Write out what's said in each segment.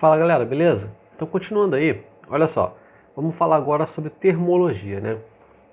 Fala galera, beleza? Então continuando aí, olha só, vamos falar agora sobre termologia, né?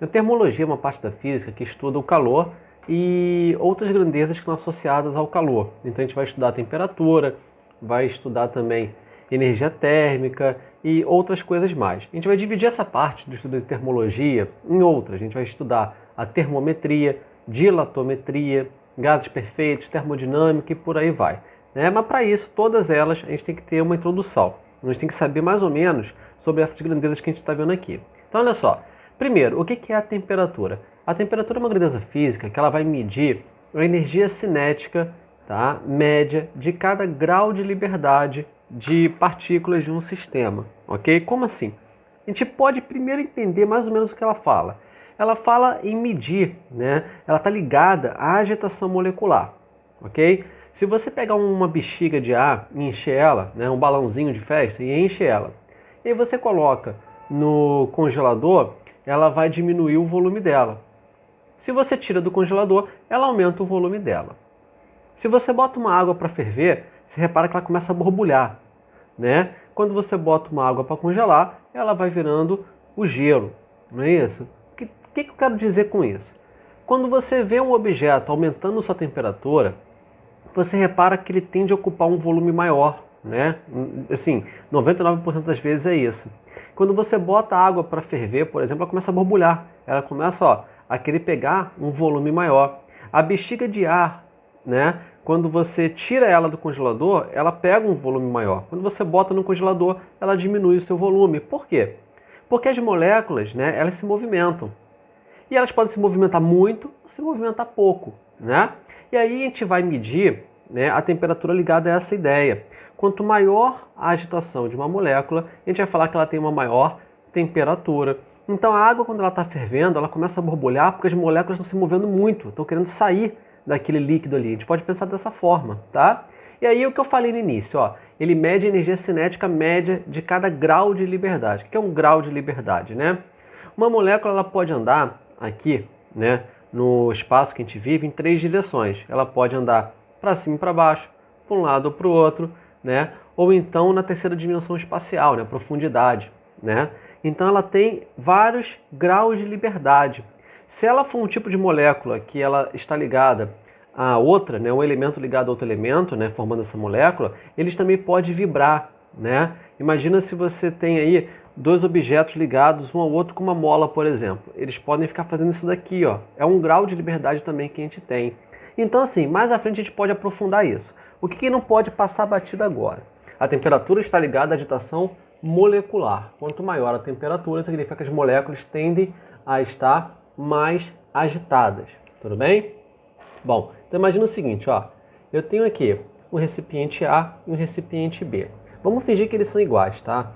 A termologia é uma parte da física que estuda o calor e outras grandezas que estão associadas ao calor. Então a gente vai estudar a temperatura, vai estudar também energia térmica e outras coisas mais. A gente vai dividir essa parte do estudo de termologia em outras. A gente vai estudar a termometria, dilatometria, gases perfeitos, termodinâmica e por aí vai. Mas para isso, todas elas, a gente tem que ter uma introdução. A gente tem que saber mais ou menos sobre essas grandezas que a gente está vendo aqui. Então, olha só. Primeiro, o que é a temperatura? A temperatura é uma grandeza física que ela vai medir a energia cinética, tá, média de cada grau de liberdade de partículas de um sistema. Ok? Como assim? A gente pode primeiro entender mais ou menos o que ela fala. Ela fala em medir, né? Ela está ligada à agitação molecular. Ok? Se você pegar uma bexiga de ar e encher ela, né, um balãozinho de festa, e enche ela, e aí você coloca no congelador, ela vai diminuir o volume dela. Se você tira do congelador, ela aumenta o volume dela. Se você bota uma água para ferver, você repara que ela começa a borbulhar, né? Quando você bota uma água para congelar, ela vai virando o gelo, não é isso? O que eu quero dizer com isso? Quando você vê um objeto aumentando sua temperatura, você repara que ele tende a ocupar um volume maior, né? Assim, 99% das vezes é isso. Quando você bota água para ferver, por exemplo, ela começa a borbulhar. Ela começa, a querer pegar um volume maior. A bexiga de ar, né? Quando você tira ela do congelador, ela pega um volume maior. Quando você bota no congelador, ela diminui o seu volume. Por quê? Porque as moléculas, né, elas se movimentam. E elas podem se movimentar muito ou se movimentar pouco, né? E aí a gente vai medir, né, a temperatura ligada a essa ideia. Quanto maior a agitação de uma molécula, a gente vai falar que ela tem uma maior temperatura. Então a água, quando ela está fervendo, ela começa a borbulhar porque as moléculas estão se movendo muito, estão querendo sair daquele líquido ali. A gente pode pensar dessa forma, tá? E aí o que eu falei no início, ele mede a energia cinética média de cada grau de liberdade. O que é um grau de liberdade, né? Uma molécula ela pode andar aqui, né, no espaço que a gente vive, em 3 direções. Ela pode andar para cima e para baixo, para um lado ou para o outro, né? Ou então na terceira dimensão espacial, né? Profundidade, né? Então ela tem vários graus de liberdade. Se ela for um tipo de molécula que ela está ligada a outra, né? Um elemento ligado a outro elemento, né? Formando essa molécula, eles também podem vibrar, né? Imagina se você tem aí 2 objetos ligados um ao outro com uma mola, por exemplo. Eles podem ficar fazendo isso daqui, É um grau de liberdade também que a gente tem. Então, assim, mais à frente a gente pode aprofundar isso. O que não pode passar batido agora? A temperatura está ligada à agitação molecular. Quanto maior a temperatura, significa que as moléculas tendem a estar mais agitadas. Tudo bem? Bom, então imagina o seguinte, Eu tenho aqui um recipiente A e um recipiente B. Vamos fingir que eles são iguais, tá?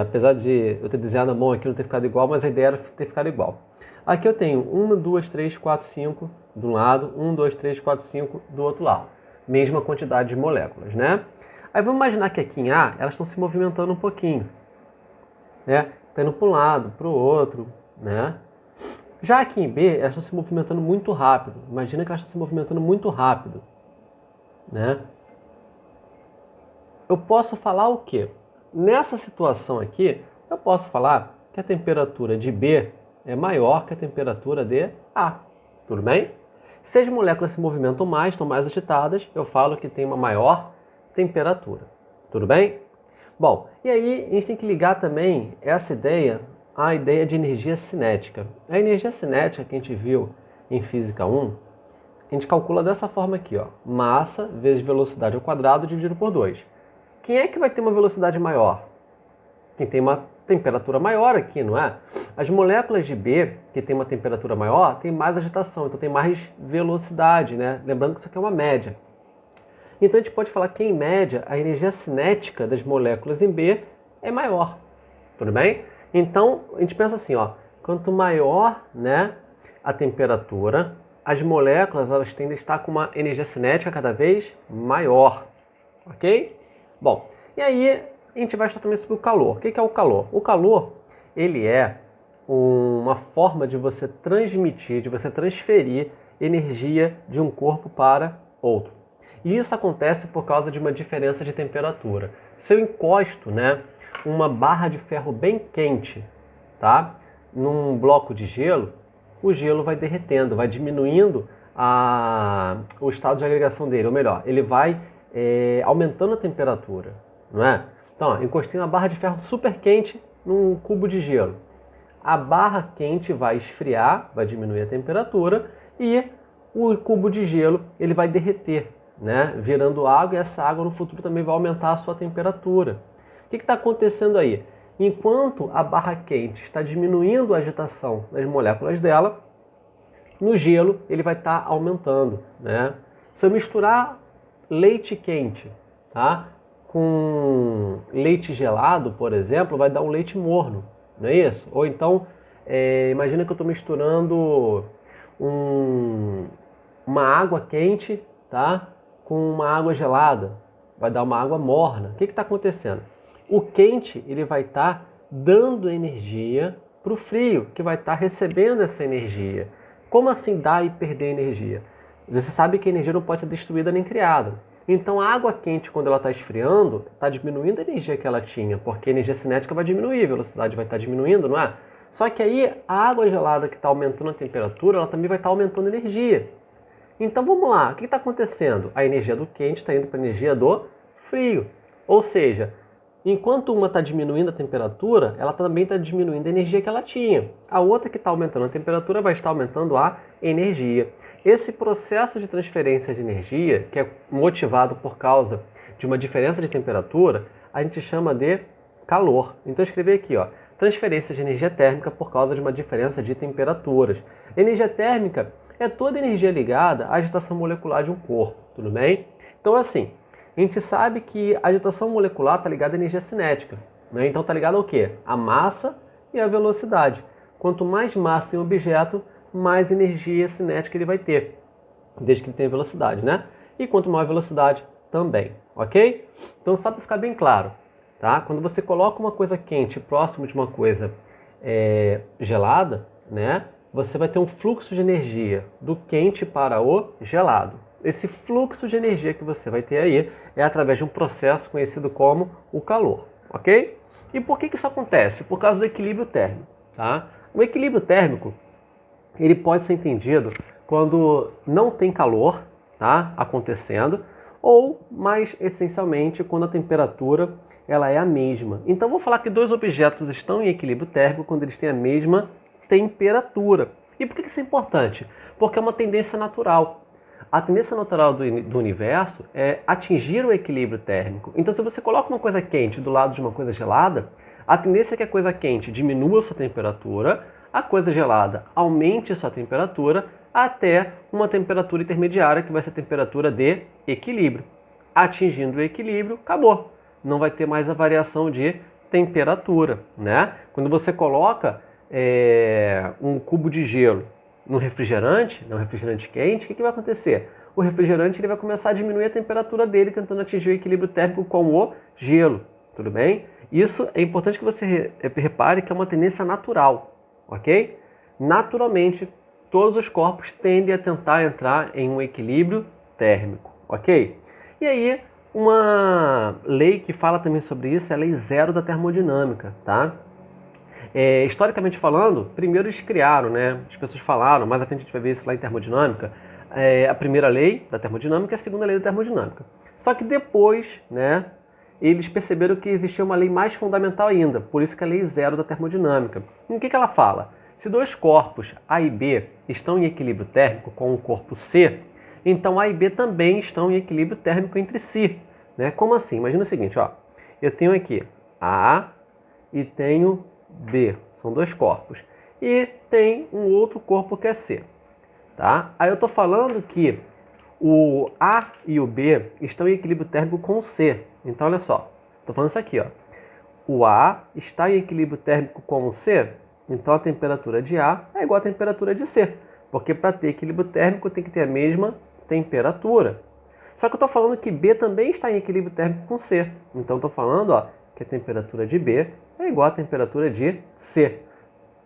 Apesar de eu ter desenhado na mão aqui não ter ficado igual, mas a ideia era ter ficado igual. Aqui eu tenho 1, 2, 3, 4, 5 de um lado, 1, 2, 3, 4, 5 do outro lado. Mesma quantidade de moléculas, né? Aí vamos imaginar que aqui em A, elas estão se movimentando um pouquinho, né? Está indo para um lado, para o outro, né? Já aqui em B, elas estão se movimentando muito rápido. Imagina que elas estão se movimentando muito rápido, né? Eu posso falar o quê? Nessa situação aqui, eu posso falar que a temperatura de B é maior que a temperatura de A. Tudo bem? Se as moléculas se movimentam mais, estão mais agitadas, eu falo que tem uma maior temperatura. Tudo bem? Bom, e aí a gente tem que ligar também essa ideia à ideia de energia cinética. A energia cinética que a gente viu em Física 1, a gente calcula dessa forma aqui, massa vezes velocidade ao quadrado dividido por 2. Quem é que vai ter uma velocidade maior? Quem tem uma temperatura maior aqui, não é? As moléculas de B, que tem uma temperatura maior, tem mais agitação, então tem mais velocidade, né? Lembrando que isso aqui é uma média. Então a gente pode falar que, em média, a energia cinética das moléculas em B é maior. Tudo bem? Então a gente pensa assim, quanto maior, né, a temperatura, as moléculas elas tendem a estar com uma energia cinética cada vez maior. Ok? Bom, e aí a gente vai estudar também sobre o calor. O que é o calor? O calor, ele é uma forma de você transmitir, de você transferir energia de um corpo para outro. E isso acontece por causa de uma diferença de temperatura. se eu encosto, né, uma barra de ferro bem quente, tá, num bloco de gelo, o gelo vai derretendo, vai diminuindo o estado de agregação dele, ou melhor, ele vai aumentando a temperatura, não é? Então, ó, encostei uma barra de ferro super quente num cubo de gelo. A barra quente vai esfriar, vai diminuir a temperatura e o cubo de gelo ele vai derreter, né? Virando água, e essa água no futuro também vai aumentar a sua temperatura. O que está acontecendo aí? Enquanto a barra quente está diminuindo a agitação das moléculas dela, no gelo ele vai estar aumentando, né? Se eu misturar leite quente, tá, com leite gelado, por exemplo, vai dar um leite morno, não é isso? Ou então, imagina que eu estou misturando uma água quente, tá, com uma água gelada, vai dar uma água morna. O que está acontecendo? O quente ele vai estar dando energia para o frio, que vai estar recebendo essa energia. Como assim dar e perder energia? Você sabe que a energia não pode ser destruída nem criada. Então a água quente, quando ela está esfriando, está diminuindo a energia que ela tinha, porque a energia cinética vai diminuir, a velocidade vai estar diminuindo, não é? Só que aí a água gelada que está aumentando a temperatura, ela também vai estar aumentando a energia. Então vamos lá, o que está acontecendo? A energia do quente está indo para a energia do frio. Ou seja, enquanto uma está diminuindo a temperatura, ela também está diminuindo a energia que ela tinha. A outra que está aumentando a temperatura vai estar aumentando a energia. Esse processo de transferência de energia, que é motivado por causa de uma diferença de temperatura, a gente chama de calor. Então eu escrevi aqui, ó, transferência de energia térmica por causa de uma diferença de temperaturas. Energia térmica é toda energia ligada à agitação molecular de um corpo, tudo bem? Então assim, a gente sabe que a agitação molecular está ligada à energia cinética, né? Então está ligada ao quê? A massa e a velocidade. Quanto mais massa tem um objeto, mais energia cinética ele vai ter, desde que ele tenha velocidade, né? E quanto maior a velocidade, também, ok? Então só para ficar bem claro, tá? Quando você coloca uma coisa quente próximo de uma coisa gelada, né? Você vai ter um fluxo de energia do quente para o gelado. Esse fluxo de energia que você vai ter aí é através de um processo conhecido como o calor, ok? E por que isso acontece? Por causa do equilíbrio térmico, tá? O equilíbrio térmico, ele pode ser entendido quando não tem calor, tá, acontecendo, ou mais essencialmente quando a temperatura ela é a mesma. Então vou falar que dois objetos estão em equilíbrio térmico quando eles têm a mesma temperatura. E por que isso é importante? Porque é uma tendência natural. A tendência natural do universo é atingir o equilíbrio térmico. Então se você coloca uma coisa quente do lado de uma coisa gelada, a tendência é que a coisa quente diminua sua temperatura, a coisa gelada aumente sua temperatura até uma temperatura intermediária, que vai ser a temperatura de equilíbrio. Atingindo o equilíbrio, acabou. Não vai ter mais a variação de temperatura, né? Quando você coloca um cubo de gelo no refrigerante quente, o que vai acontecer? O refrigerante ele vai começar a diminuir a temperatura dele, tentando atingir o equilíbrio térmico com o gelo, tudo bem? Isso é importante que você repare que é uma tendência natural, ok? Naturalmente, todos os corpos tendem a tentar entrar em um equilíbrio térmico, ok? E aí, uma lei que fala também sobre isso é a lei zero da termodinâmica, tá? Historicamente falando, primeiro eles criaram, né? As pessoas falaram, mais à frente a gente vai ver isso lá em termodinâmica, a primeira lei da termodinâmica e a segunda lei da termodinâmica. Só que depois, né, eles perceberam que existia uma lei mais fundamental ainda, por isso que é a lei zero da termodinâmica. E o que ela fala? Se dois corpos, A e B, estão em equilíbrio térmico com o corpo C, então A e B também estão em equilíbrio térmico entre si. Né? Como assim? Imagina o seguinte, ó, eu tenho aqui A e tenho B, são dois corpos, e tem um outro corpo que é C. Tá? Aí eu estou falando que o A e o B estão em equilíbrio térmico com o C. Então olha só, estou falando isso aqui, ó. O A está em equilíbrio térmico com o C, então a temperatura de A é igual à temperatura de C, porque para ter equilíbrio térmico tem que ter a mesma temperatura. Só que eu estou falando que B também está em equilíbrio térmico com C, então estou falando, ó, que a temperatura de B é igual à temperatura de C.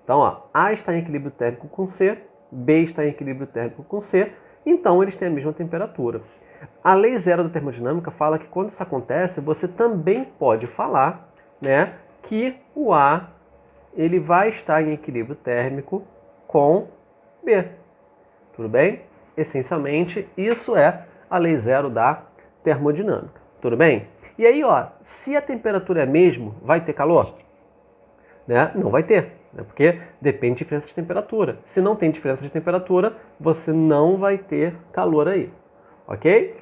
Então, ó, A está em equilíbrio térmico com C, B está em equilíbrio térmico com C, então eles têm a mesma temperatura. A lei zero da termodinâmica fala que quando isso acontece, você também pode falar, né, que o A ele vai estar em equilíbrio térmico com B. Tudo bem? Essencialmente, isso é a lei zero da termodinâmica. Tudo bem? E aí, ó, se a temperatura é a mesma, vai ter calor? Né? Não vai ter, né? Porque depende de diferença de temperatura. Se não tem diferença de temperatura, você não vai ter calor aí. Ok?